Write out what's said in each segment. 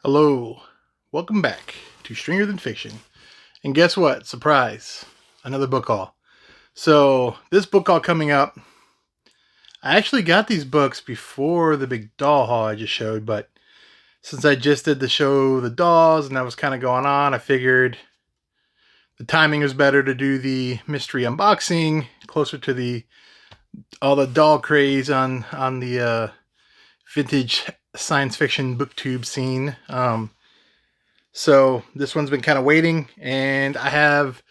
Hello, welcome back to Stranger Than Fiction. And guess what? Surprise, another book haul. So, this book haul coming up, I actually got these books before the big doll haul I just showed, but since I just did the show The Dolls and that was kind of going on, I figured the timing was better to do the mystery unboxing closer to the all the doll craze on the vintage science fiction booktube scene. So this one's been kind of waiting, and I have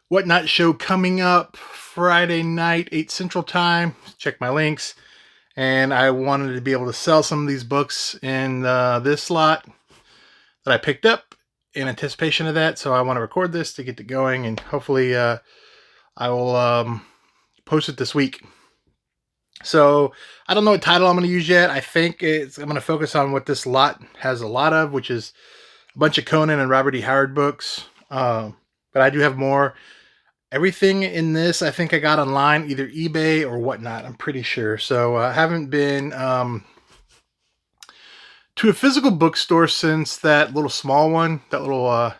Whatnot show coming up Friday night, 8 Central Time. Check my links. And I wanted to be able to sell some of these books in this slot that I picked up in anticipation of that. So I want to record this to get it going, and hopefully I will post it this week. So I don't know what title I'm going to use yet. I think I'm going to focus on what this lot has a lot of, which is a bunch of Conan and Robert E. Howard books. But I do have more. Everything in this I think I got online, either eBay or Whatnot, I'm pretty sure. So I haven't been to a physical bookstore since that little small one, that little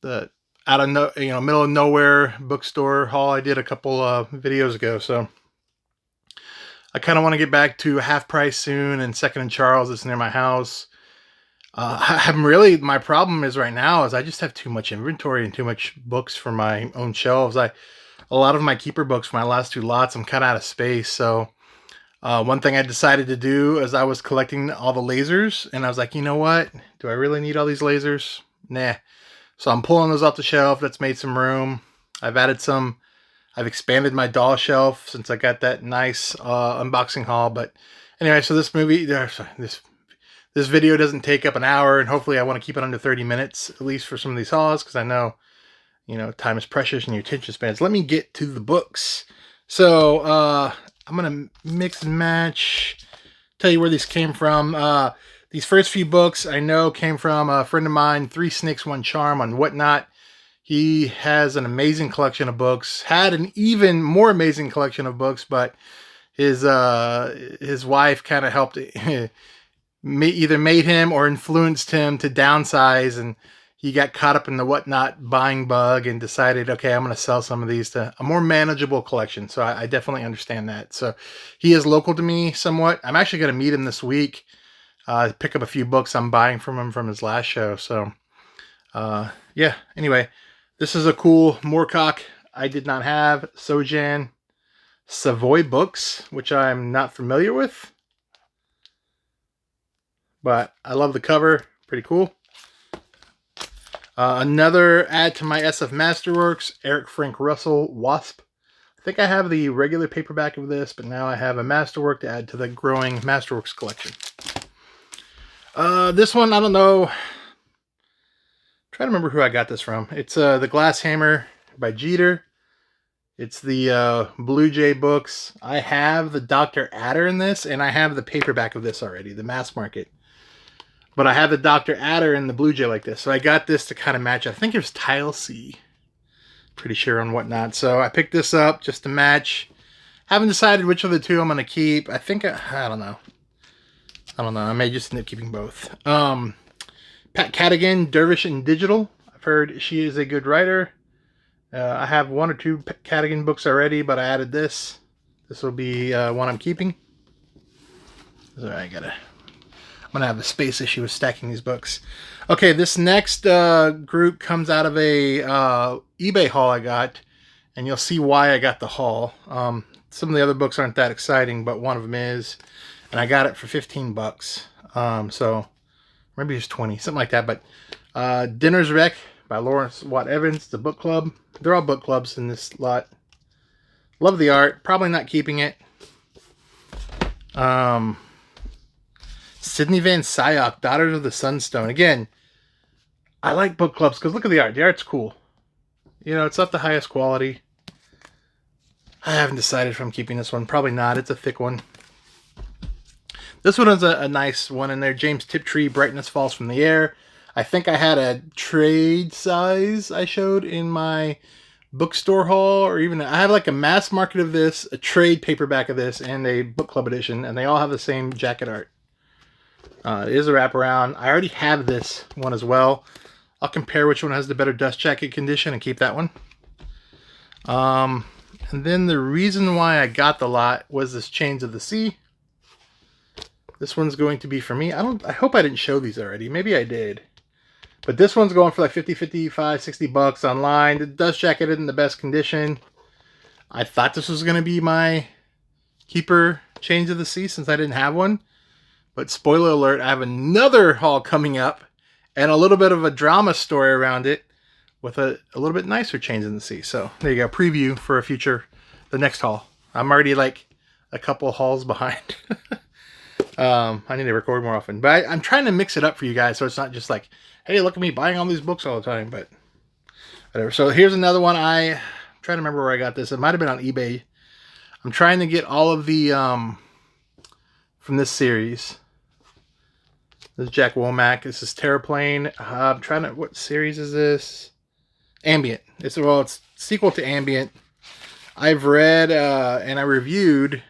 the out of middle of nowhere bookstore haul I did a couple videos ago. So I kind of want to get back to Half Price soon and Second and Charles that's near my house. My problem is right now is I just have too much inventory and too much books for my own shelves. A lot of my keeper books for my last two lots, I'm kind of out of space. So one thing I decided to do is I was collecting all the lasers, and I was like, you know what? Do I really need all these lasers? Nah. So I'm pulling those off the shelf. That's made some room. I've expanded my doll shelf since I got that nice unboxing haul. But anyway, so this video doesn't take up an hour, and hopefully I want to keep it under 30 minutes, at least for some of these hauls, because I know, time is precious and your attention spans. Let me get to the books. So, I'm going to mix and match, tell you where these came from. These first few books I know came from a friend of mine, Three Snakes, One Charm on Whatnot. He has an amazing collection of books, had an even more amazing collection of books, but his wife kind of helped either made him or influenced him to downsize, and he got caught up in the Whatnot buying bug and decided, okay, I'm going to sell some of these to a more manageable collection. So I definitely understand that. So he is local to me somewhat. I'm actually going to meet him this week, pick up a few books I'm buying from him from his last show. So yeah, anyway, this is a cool Moorcock I did not have. Sojan Savoy books, which I'm not familiar with, but I love the cover. Pretty cool. Another add to my SF Masterworks, Eric Frank Russell, Wasp. I think I have the regular paperback of this, but now I have a Masterwork to add to the growing Masterworks collection. This one, I don't know. I'm trying to remember who I got this from. It's The Glass Hammer by Jeter. It's the Blue Jay books. I have the Dr. Adder in this, and I have the paperback of this already, the mass market. But I have the Dr. Adder and the Blue Jay like this. So I got this to kind of match. I think it was Tile C. Pretty sure on Whatnot. So I picked this up just to match. Haven't decided which of the two I'm going to keep. I think, I don't know. I may just end up keeping both. Pat Cadigan, Dervish in Digital. I've heard she is a good writer. I have one or two Cadigan books already, but I added this. This will be one I'm keeping. Sorry, I'm going to have a space issue with stacking these books. Okay, this next group comes out of a eBay haul I got, and you'll see why I got the haul. Some of the other books aren't that exciting, but one of them is, and I got it for 15 bucks. So maybe it's 20, something like that. But Dinner's Wreck by Lawrence Watt Evans, the book club. They're all book clubs in this lot. Love the art. Probably not keeping it. Sydney Van Sciok, Daughters of the Sunstone. Again, I like book clubs because look at the art. The art's cool. It's not the highest quality. I haven't decided if I'm keeping this one. Probably not. It's a thick one. This one is a nice one in there. James Tiptree, Brightness Falls from the Air. I think I had a trade size I showed in my bookstore haul, or even I have like a mass market of this, a trade paperback of this, and a book club edition, and they all have the same jacket art. It is a wraparound. I already have this one as well. I'll compare which one has the better dust jacket condition and keep that one. And then the reason why I got the lot was this Chains of the Sea. This one's going to be for me. I hope I didn't show these already. Maybe I did. But this one's going for like 50, 55, 60 bucks online. The dust jacket isn't the best condition. I thought this was going to be my keeper Chains of the Sea since I didn't have one. But spoiler alert, I have another haul coming up and a little bit of a drama story around it with a little bit nicer Chains in the Sea. So there you go, preview for the next haul. I'm already like a couple hauls behind. I need to record more often, but I'm trying to mix it up for you guys so it's not just like, hey, look at me buying all these books all the time, but whatever. So here's another one. I'm trying to remember where I got this. It might have been on eBay. I'm trying to get all of the from this series. This is Jack Womack. This is Terraplane. I'm trying to, what series is this? Ambient. It's sequel to Ambient. I've read and I reviewed, and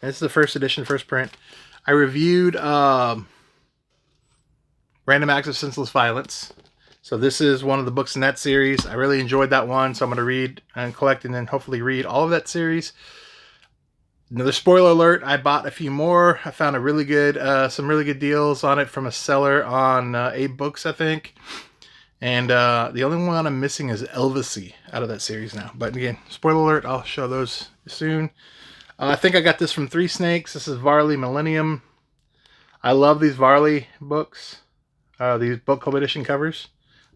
this is the first edition, first print. I reviewed Random Acts of Senseless Violence. So this is one of the books in that series. I really enjoyed that one, so I'm going to read and collect and then hopefully read all of that series. Another spoiler alert, I bought a few more. I found a really good, some really good deals on it from a seller on Abe Books, I think. And the only one I'm missing is Elvisy out of that series now. But again, spoiler alert, I'll show those soon. I think I got this from Three Snakes. This is Varley Millennium. I love these Varley books. These book club edition covers.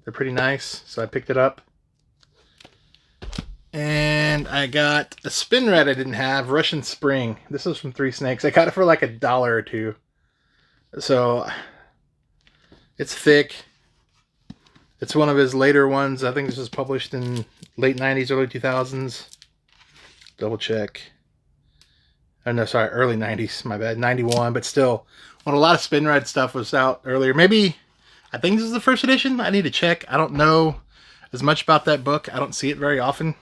They're pretty nice, so I picked it up. And I got a spin rat I didn't have, Russian Spring. This is from Three Snakes. I got it for like $1 or $2. So it's thick. It's one of his later ones. I think this was published in late 90s, early 2000s. Double check. Oh no, sorry, early 90s. My bad, 91. But still, when a lot of spin rat stuff was out earlier. Maybe, I think this is the first edition. I need to check. I don't know as much about that book. I don't see it very often.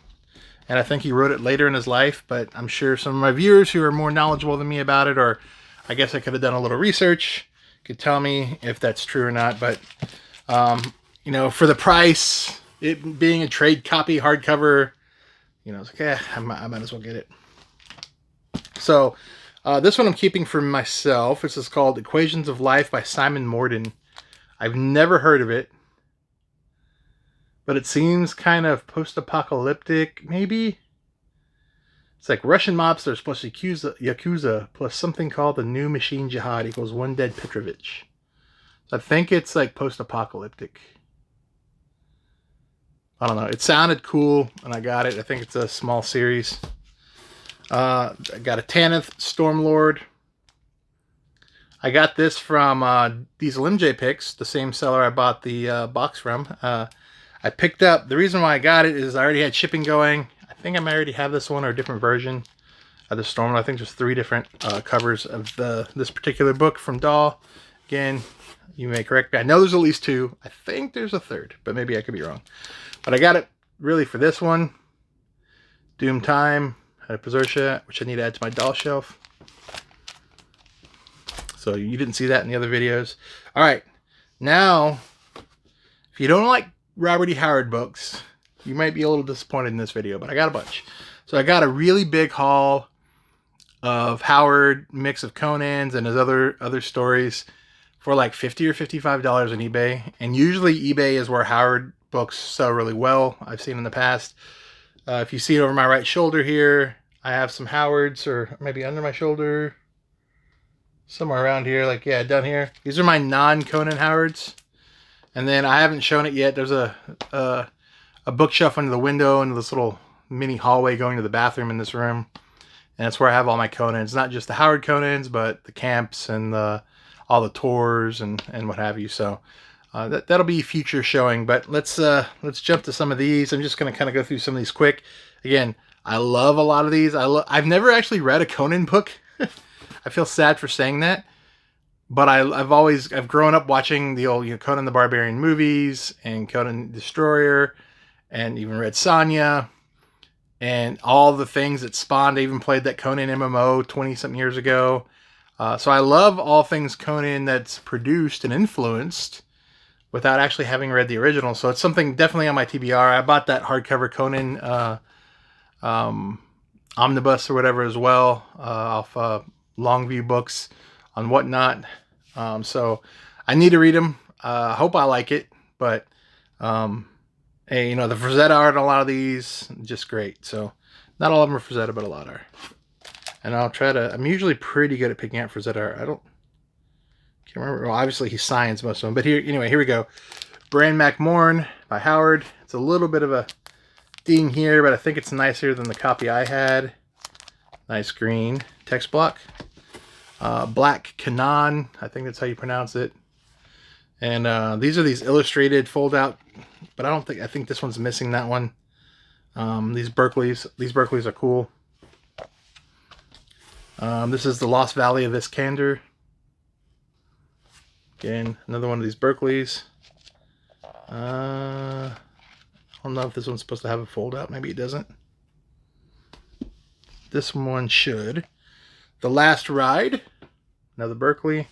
And I think he wrote it later in his life, but I'm sure some of my viewers who are more knowledgeable than me about it, or I guess I could have done a little research, could tell me if that's true or not. But, you know, for the price, it being a trade copy hardcover, you know, it's like, I might as well get it. So, this one I'm keeping for myself. This is called Equations of Life by Simon Morden. I've never heard of it. But it seems kind of post-apocalyptic, maybe? It's like Russian mobsters plus Yakuza plus something called the New Machine Jihad equals one dead Petrovich. So I think it's like post-apocalyptic. I don't know. It sounded cool, and I got it. I think it's a small series. I got a Tanith Stormlord. I got this from Diesel MJ Picks, the same seller I bought the box from. I picked up, the reason why I got it is I already had shipping going. I think I might already have this one or a different version of the Storm. I think there's 3 different covers of this particular book from Dahl. Again, you may correct me. I know there's at least 2. I think there's a 3rd, but maybe I could be wrong. But I got it really for this one. Doom Time, had a Bersertia, which I need to add to my Dahl shelf. So you didn't see that in the other videos. All right, now, if you don't like Robert E. Howard books, you might be a little disappointed in this video, but I got a bunch. So I got a really big haul of Howard, mix of Conans and his other stories for like $50 or $55 on eBay. And usually eBay is where Howard books sell really well. I've seen in the past. If you see it over my right shoulder here, I have some Howards, or maybe under my shoulder, somewhere around here, like, yeah, down here. These are my non-Conan Howards. And then I haven't shown it yet. There's a bookshelf under the window and this little mini hallway going to the bathroom in this room. And that's where I have all my Conans. Not just the Howard Conans, but the camps and all the tours and what have you. So that'll be future showing. But let's jump to some of these. I'm just going to kind of go through some of these quick. Again, I love a lot of these. I've never actually read a Conan book. I feel sad for saying that. But I've grown up watching the old, Conan the Barbarian movies and Conan Destroyer, and even read Sonya, and all the things that spawned. I even played that Conan MMO 20-something years ago. So I love all things Conan that's produced and influenced without actually having read the original. So it's something definitely on my TBR. I bought that hardcover Conan omnibus or whatever as well, off Longview Books on Whatnot. So I need to read them. I hope I like it, but hey, you know, the Frazetta art on a lot of these, just great. So not all of them are Frazetta, but a lot are. And I'll try to, I'm usually pretty good at picking out Frazetta art. Can't remember. Well, obviously he signs most of them, but here, anyway, here we go. Bran MacMorn by Howard. It's a little bit of a ding here, but I think it's nicer than the copy I had. Nice green text block. Black Conan, I think that's how you pronounce it. And these are these illustrated fold out, but I think this one's missing that one. These Berkeleys are cool. This is the Lost Valley of Iskander. Again, another one of these Berkeleys. I don't know if this one's supposed to have a fold out. Maybe it doesn't. This one should. The Last Ride. Another Berkeley.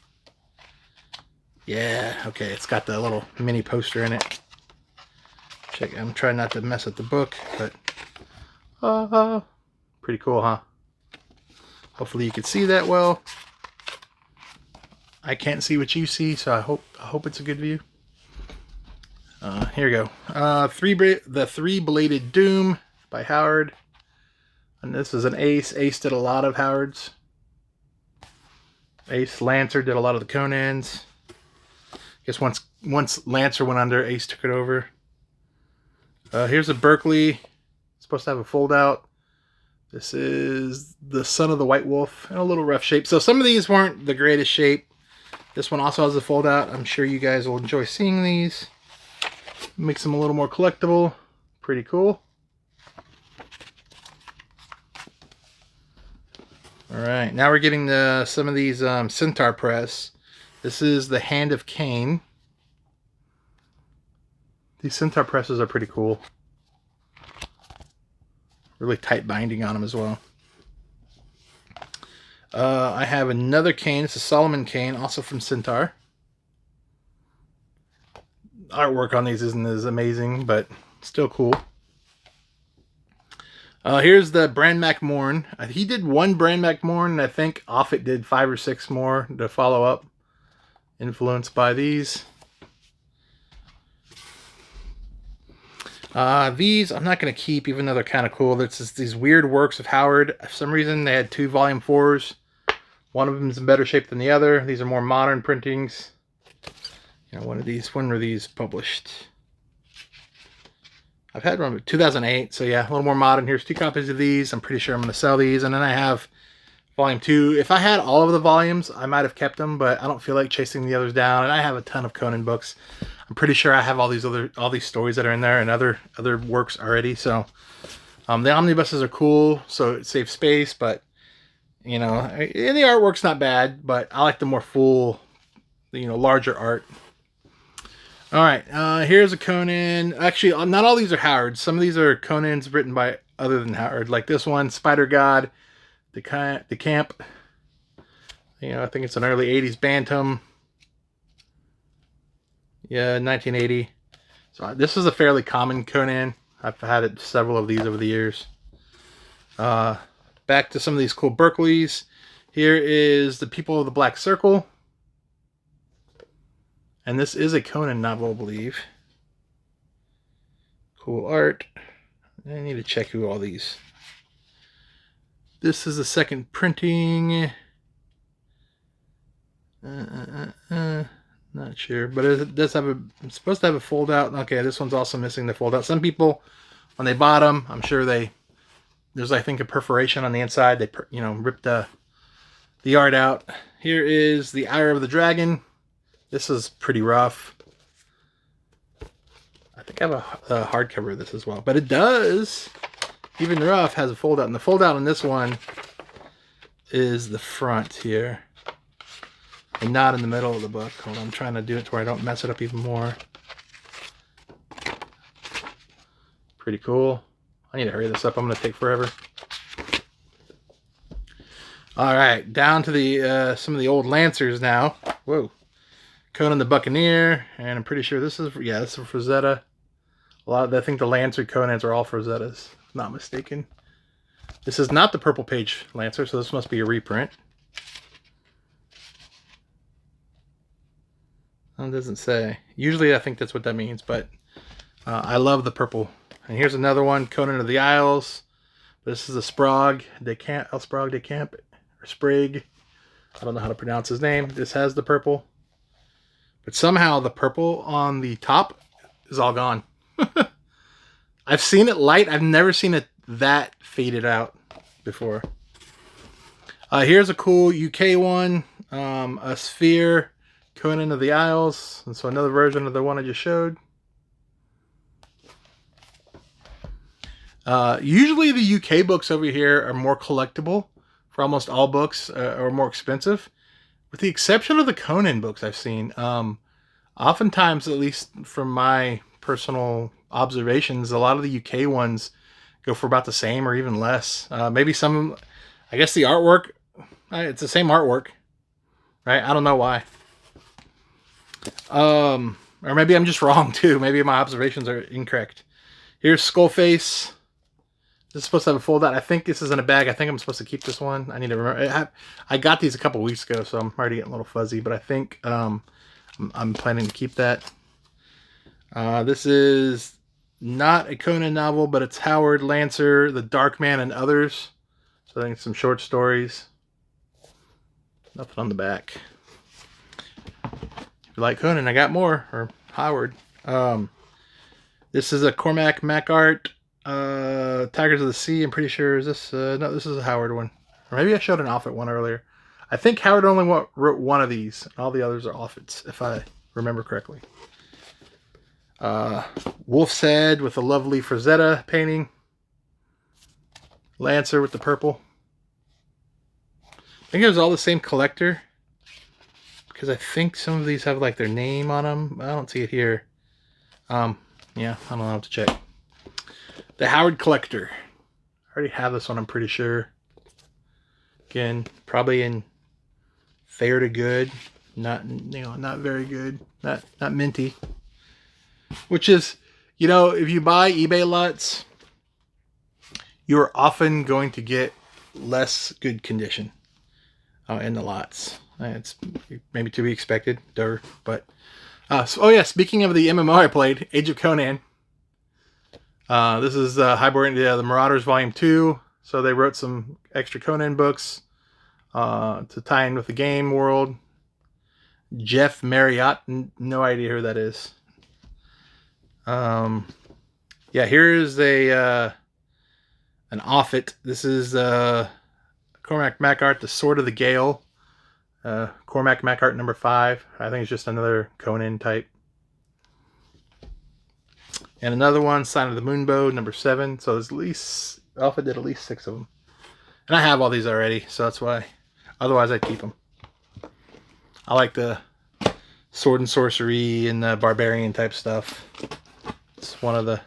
Yeah, okay. It's got the little mini poster in it. Check. I'm trying not to mess up the book, but pretty cool, huh? Hopefully you can see that well. I can't see what you see, so I hope it's a good view. Here we go. The Three-Bladed Doom by Howard. And this is an Ace. Ace did a lot of Howard's. Ace Lancer did a lot of the Conans. I guess once Lancer went under, Ace took it over. Here's a Berkeley. It's supposed to have a fold out. This is the Son of the White Wolf in a little rough shape. So some of these weren't the greatest shape. This one also has a fold out. I'm sure you guys will enjoy seeing these. Makes them a little more collectible. Pretty cool. Alright, now we're getting to some of these Centaur Press. This is the Hand of Cain. These Centaur presses are pretty cool. Really tight binding on them as well. I have another cane. It's a Solomon cane, also from Centaur. Artwork on these isn't as amazing, but still cool. Here's the Bran MacMorn. He did one Bran MacMorn, and I think Offit did 5 or 6 more to follow up. Influenced by these. These I'm not going to keep, even though they're kind of cool. This is these weird works of Howard. For some reason, they had 2 volume 4s. One of them is in better shape than the other. These are more modern printings. You know, when were these published? I've had one in 2008, so yeah, a little more modern. Here's 2 copies of these. I'm pretty sure I'm going to sell these. And then I have volume 2. If I had all of the volumes, I might have kept them, but I don't feel like chasing the others down. And I have a ton of Conan books. I'm pretty sure I have all these stories that are in there and other works already. So the omnibuses are cool, so it saves space, but you know, and the artwork's not bad, but I like the more full, you know, larger art. All right, here's a Conan. Actually, not all these are Howard. Some of these are Conans written by other than Howard. Like this one, Spider God, the Camp. You know, I think it's an early 80s Bantam. Yeah, 1980. So this is a fairly common Conan. I've had several of these over the years. Back to some of these cool Berkeleys. Here is The People of the Black Circle. And this is a Conan novel, I believe. Cool art. I need to check who all these. This is the second printing. Not sure, but it does have it's supposed to have a fold out. Okay, this one's also missing the fold out. Some people, when they bought them, I'm sure there's I think a perforation on the inside. They ripped the art out. Here is The Ire of the Dragon. This is pretty rough. I think I have a hardcover of this as well, but it does, even rough, has a fold out, and the fold out on this one is the front here. And not in the middle of the book. Hold on, I'm trying to do it to where I don't mess it up even more. Pretty cool. I need to hurry this up. I'm going to take forever. All right, down to the some of the old Lancers now. Whoa. Conan the Buccaneer, and I'm pretty sure this is, yeah, this is Frazetta. I think the Lancer Conans are all Frazettas, if not mistaken. This is not the purple page Lancer, so this must be a reprint. It doesn't say. Usually I think that's what that means, but I love the purple. And here's another one, Conan of the Isles. This is a Sprague de Camp, or Sprague. I don't know how to pronounce his name. This has the purple. But somehow the purple on the top is all gone. I've seen it light. I've never seen it that faded out before. Here's a cool UK one. A Sphere, Conan of the Isles. And so another version of the one I just showed. Usually the UK books over here are more collectible for almost all books, or more expensive. With the exception of the Conan books I've seen. Oftentimes, at least from my personal observations, a lot of the UK ones go for about the same or even less. Maybe some, I guess the artwork, it's the same artwork, right? I don't know why. Or maybe I'm just wrong too. Maybe my observations are incorrect. Here's Skullface. This is supposed to have a fold out. I think this is in a bag. I think I'm supposed to keep this one. I need to remember. I got these a couple weeks ago, so I'm already getting a little fuzzy, but I think I'm planning to keep that. This is not a Conan novel, but it's Howard, Lancer, The Dark Man, and Others. So I think some short stories. Nothing on the back. If you like Conan, I got more. Or Howard. This is a Cormac MacArt, Tigers of the Sea. I'm pretty sure. Is this? No, this is a Howard one. Or maybe I showed an Offit one earlier. I think Howard only wrote one of these. All the others are Offits, if I remember correctly. Wolf's Head with a lovely Frazetta painting. Lancer with the purple. I think it was all the same collector. Because I think some of these have like their name on them. I don't see it here. Yeah, I don't know, I'll have to check. The Howard Collector. I already have this one, I'm pretty sure. Again, probably in fair to good. Not, not very good. Not minty. Which is, if you buy eBay lots, you're often going to get less good condition in the lots. It's maybe to be expected, but oh yeah, speaking of the MMO I played, Age of Conan. This is Hybrid, the Marauders Volume 2. So they wrote some extra Conan books to tie in with the game world. Jeff Marriott, no idea who that is. Yeah, here's an Offit. This is Cormac MacArt, The Sword of the Gale. Cormac MacArt number 5. I think it's just another Conan type. And another one, Sign of the Moonbow, number 7. So there's at least, Alpha did at least 6 of them. And I have all these already, so that's why. Otherwise, I'd keep them. I like the sword and sorcery and the barbarian type stuff. It's one of the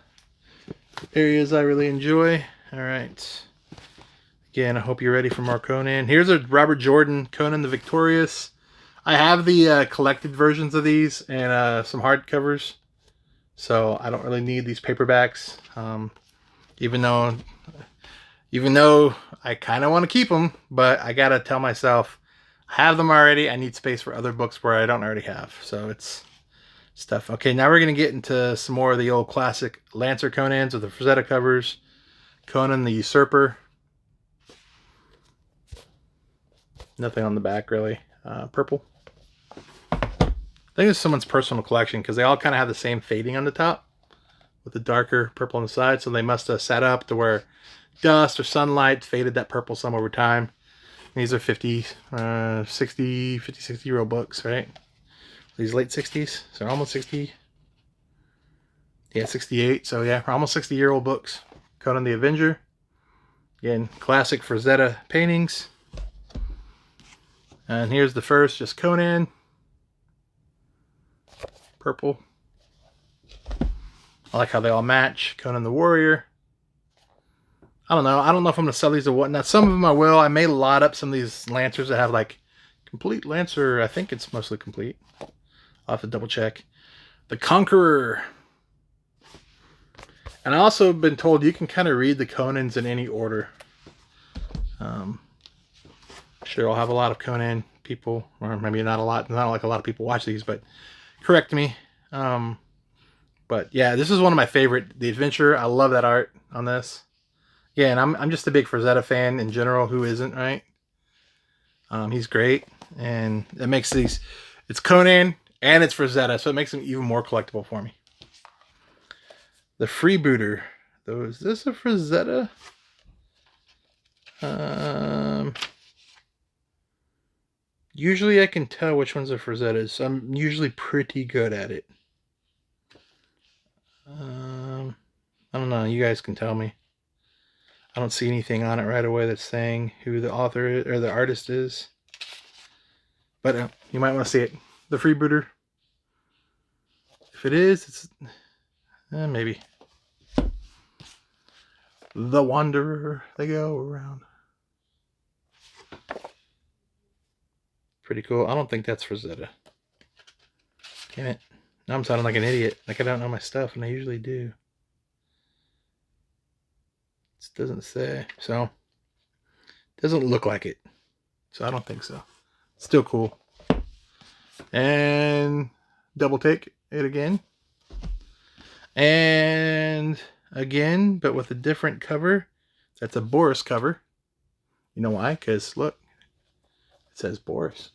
areas I really enjoy. All right. Again, I hope you're ready for more Conan. Here's a Robert Jordan, Conan the Victorious. I have the collected versions of these and some hardcovers. So I don't really need these paperbacks. Even though I kind of want to keep them, but I got to tell myself, I have them already. I need space for other books where I don't already have. So it's stuff. Okay, now we're going to get into some more of the old classic Lancer Conans with the Frazetta covers. Conan the Usurper. Nothing on the back, really. Purple. I think it's someone's personal collection because they all kind of have the same fading on the top with the darker purple on the side. So they must have sat up to where dust or sunlight faded that purple some over time. And these are 50, 60-year-old books, right? These late 60s. So almost 60. Yeah, 68. So yeah, almost 60-year-old books. Conan the Avenger. Again, classic Frazetta paintings. And here's the first, just Conan. Purple. I like how they all match. Conan the Warrior. I don't know. I don't know if I'm going to sell these or whatnot. Some of them I will. I may lot up some of these Lancers that have like complete Lancer. I think it's mostly complete. I'll have to double check. The Conqueror. And I also been told you can kind of read the Conans in any order. Sure, I'll have a lot of Conan people, or maybe not a lot. Not like a lot of people watch these, but correct me. But yeah, this is one of my favorite. The Adventure. I love that art on this. Yeah, and I'm just a big Frazetta fan in general. Who isn't, right? He's great, and it makes these. It's Conan and it's Frazetta, so it makes them even more collectible for me. The Freebooter. Though, is this a Frazetta? Usually I can tell which one's a Frazetta, so I'm usually pretty good at it. I don't know. You guys can tell me. I don't see anything on it right away that's saying who the author is, or the artist is. But you might want to see it. The Freebooter. If it is, it's maybe. The Wanderer. They go around. Pretty cool. I don't think that's Frazetta. Damn it. Now I'm sounding like an idiot. Like I don't know my stuff, and I usually do. It doesn't say. So, it doesn't look like it. So I don't think so. Still cool. And double take it again. And again, but with a different cover. That's a Boris cover. You know why? Because look, it says Boris.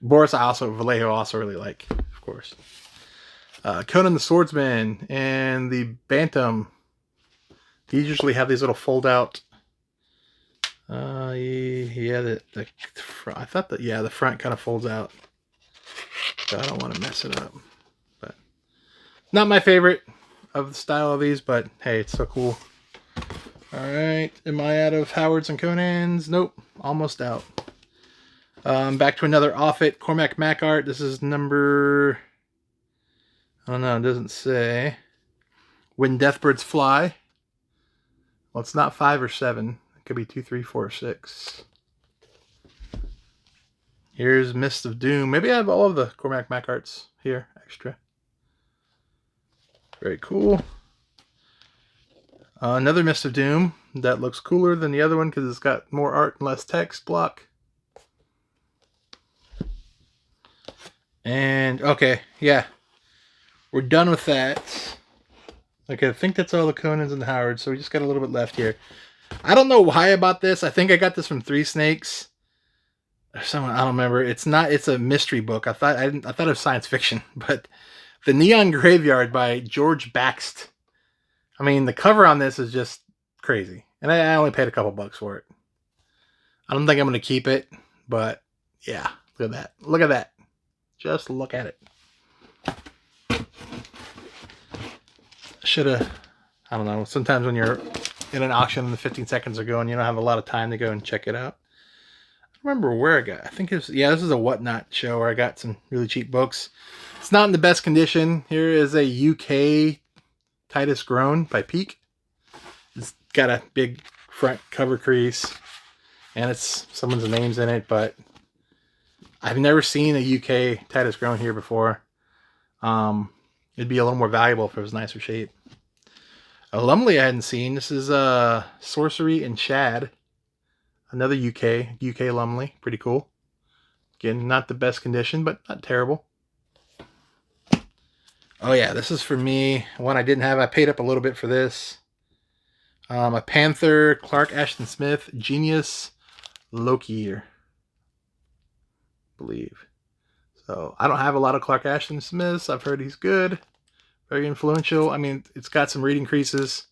Boris Vallejo also really like, of course. Conan the Swordsman and the Bantam. These usually have these little fold out. Yeah, I thought that, yeah, the front kind of folds out. So I don't want to mess it up. But not my favorite of the style of these, but hey, it's so cool. Alright, am I out of Howards and Conans? Nope, almost out. Back to another Offit Cormac Mac art. This is number, I don't know, it doesn't say. When Deathbirds Fly. Well, it's not 5 or 7. It could be 2, 3, 4, 6. Here's Mist of Doom. Maybe I have all of the Cormac Mac arts here, extra. Very cool. Another Mist of Doom that looks cooler than the other one because it's got more art and less text block. And, okay, yeah. We're done with that. Okay, I think that's all the Conans and the Howards, so we just got a little bit left here. I don't know why about this. I think I got this from Three Snakes. Or someone, I don't remember. It's a mystery book. I thought it was science fiction, but The Neon Graveyard by George Baxt. I mean, the cover on this is just crazy. And I only paid a couple bucks for it. I don't think I'm going to keep it, but yeah, look at that. Look at that. Just look at it. Shoulda, I don't know, sometimes when you're in an auction and the 15 seconds are going, you don't have a lot of time to go and check it out. I don't remember where I got, I think it was, yeah, this is a Whatnot show where I got some really cheap books. It's not in the best condition. Here is a UK Titus Groan by Peak. It's got a big front cover crease and it's someone's names in it, but I've never seen a UK Titus Groan here before. It'd be a little more valuable if it was nicer shape. A Lumley I hadn't seen. This is Sorcery and Shad. Another UK Lumley. Pretty cool. Again, not the best condition, but not terrible. Oh yeah, this is for me. One I didn't have. I paid up a little bit for this. A Panther, Clark Ashton Smith, Genius Loki, I believe. So I don't have a lot of Clark Ashton Smiths. I've heard he's good. Very influential. I mean, it's got some reading creases,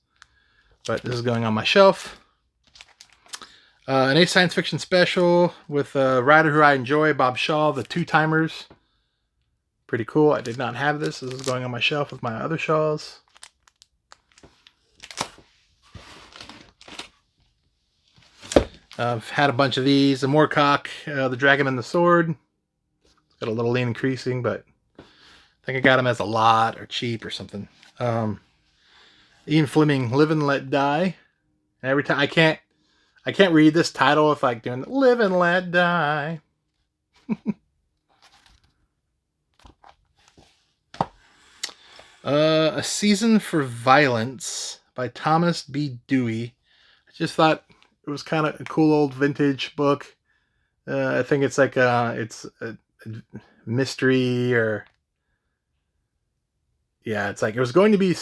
but this is going on my shelf. An Ace Science Fiction special with a writer who I enjoy, Bob Shaw, The Two Timers. Pretty cool. I did not have this. This is going on my shelf with my other Shaws. I've had a bunch of these. The Moorcock, The Dragon and the Sword. It's got a little lean increasing, but I think I got them as a lot or cheap or something. Ian Fleming, Live and Let Die. And every time I can't read this title if like doing Live and Let Die. A Season for Violence by Thomas B. Dewey. I just thought it was kind of a cool old vintage book. I think it's like it's a mystery, or yeah, it's like it was going to be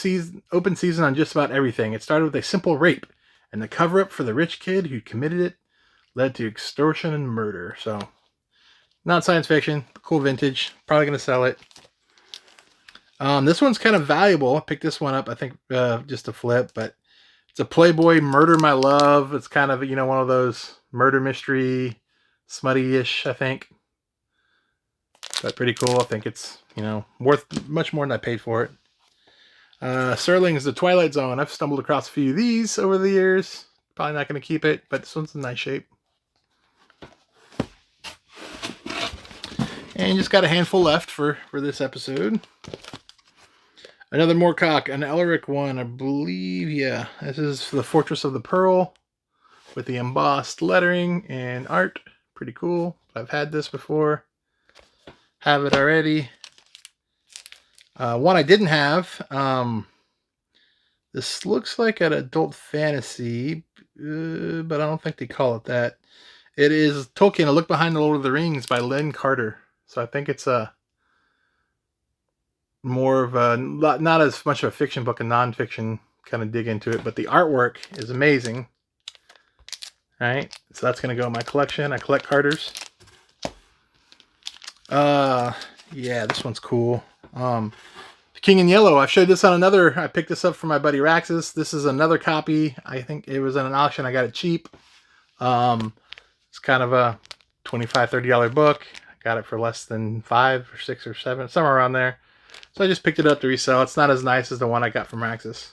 open season on just about everything. It started with a simple rape, and the cover up for the rich kid who committed it led to extortion and murder. So, not science fiction, cool vintage. Probably gonna sell it. This one's kind of valuable. I picked this one up, I think, just to flip, but it's a Playboy Murder My Love. It's kind of, one of those murder mystery, smutty-ish, I think. But pretty cool. I think it's, worth much more than I paid for it. Serling's The Twilight Zone. I've stumbled across a few of these over the years. Probably not going to keep it, but this one's in nice shape. And just got a handful left for this episode. Another Moorcock, an Elric one, I believe. Yeah, this is The Fortress of the Pearl with the embossed lettering and art. Pretty cool. I've had this before. Have it already. One I didn't have. This looks like an adult fantasy, but I don't think they call it that. It is Tolkien, A Look Behind the Lord of the Rings by Len Carter. So I think it's more of a, not as much of a fiction book, a non-fiction kind of dig into it, but the artwork is amazing. All right, so that's going to go in my collection. I collect Carters. Yeah, this one's cool. King in Yellow. I've showed this on another. I picked this up from my buddy Raxus. This is another copy. I think it was in an auction. I got it cheap. It's kind of a $25, $30 book. I got it for less than $5 or $6 or $7, somewhere around there. So I just picked it up to resell. It's not as nice as the one I got from Raxus.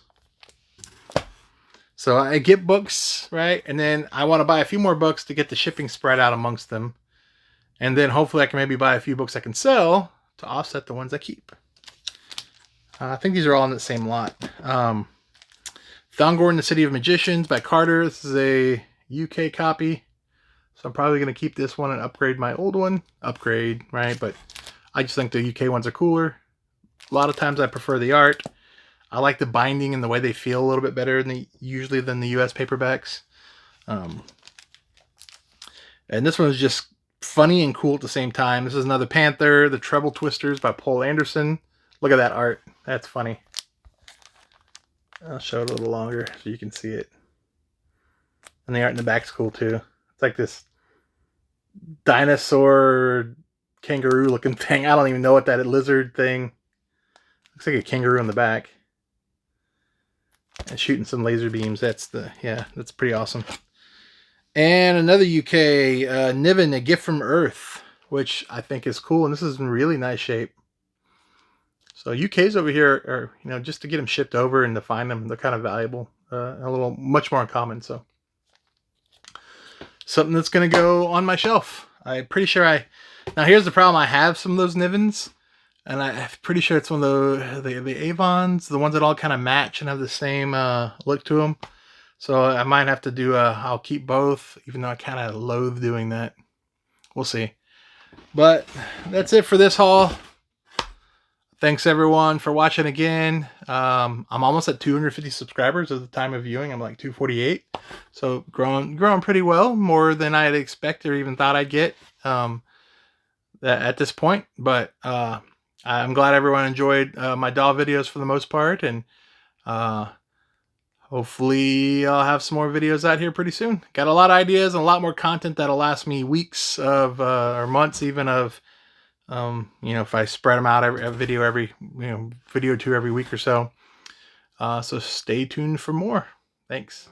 So I get books, right? And then I want to buy a few more books to get the shipping spread out amongst them. And then hopefully I can maybe buy a few books I can sell to offset the ones I keep. I think these are all in the same lot. Thongor and the City of Magicians by Carter. This is a UK copy. So I'm probably going to keep this one and upgrade my old one. Upgrade, right? But I just think the UK ones are cooler. A lot of times I prefer the art. I like the binding and the way they feel a little bit better usually than the US paperbacks. And this one is just funny and cool at the same time. This is another Panther, The Treble Twisters by Paul Anderson. Look at that art. That's funny. I'll show it a little longer so you can see it. And the art in the back's cool too. It's like this dinosaur kangaroo looking thing. I don't even know what that lizard thing. Looks like a kangaroo on the back. And shooting some laser beams. That's pretty awesome. And another UK, Niven, A Gift from Earth, which I think is cool. And this is in really nice shape. So UK's over here are, just to get them shipped over and to find them, they're kind of valuable, much more uncommon. So something that's going to go on my shelf. I'm pretty sure now here's the problem. I have some of those Nivens, and I'm pretty sure it's one of the Avons, the ones that all kind of match and have the same look to them. So I might have to do I'll keep both, even though I kind of loathe doing that. We'll see. But that's it for this haul. Thanks everyone for watching again. I'm almost at 250 subscribers at the time of viewing. I'm like 248. So growing pretty well, more than I had expected or even thought I'd get at this point. But I'm glad everyone enjoyed my doll videos for the most part. And hopefully I'll have some more videos out here pretty soon. Got a lot of ideas and a lot more content that'll last me weeks of or months even of if I spread them out a video or two every week or so. So stay tuned for more. Thanks.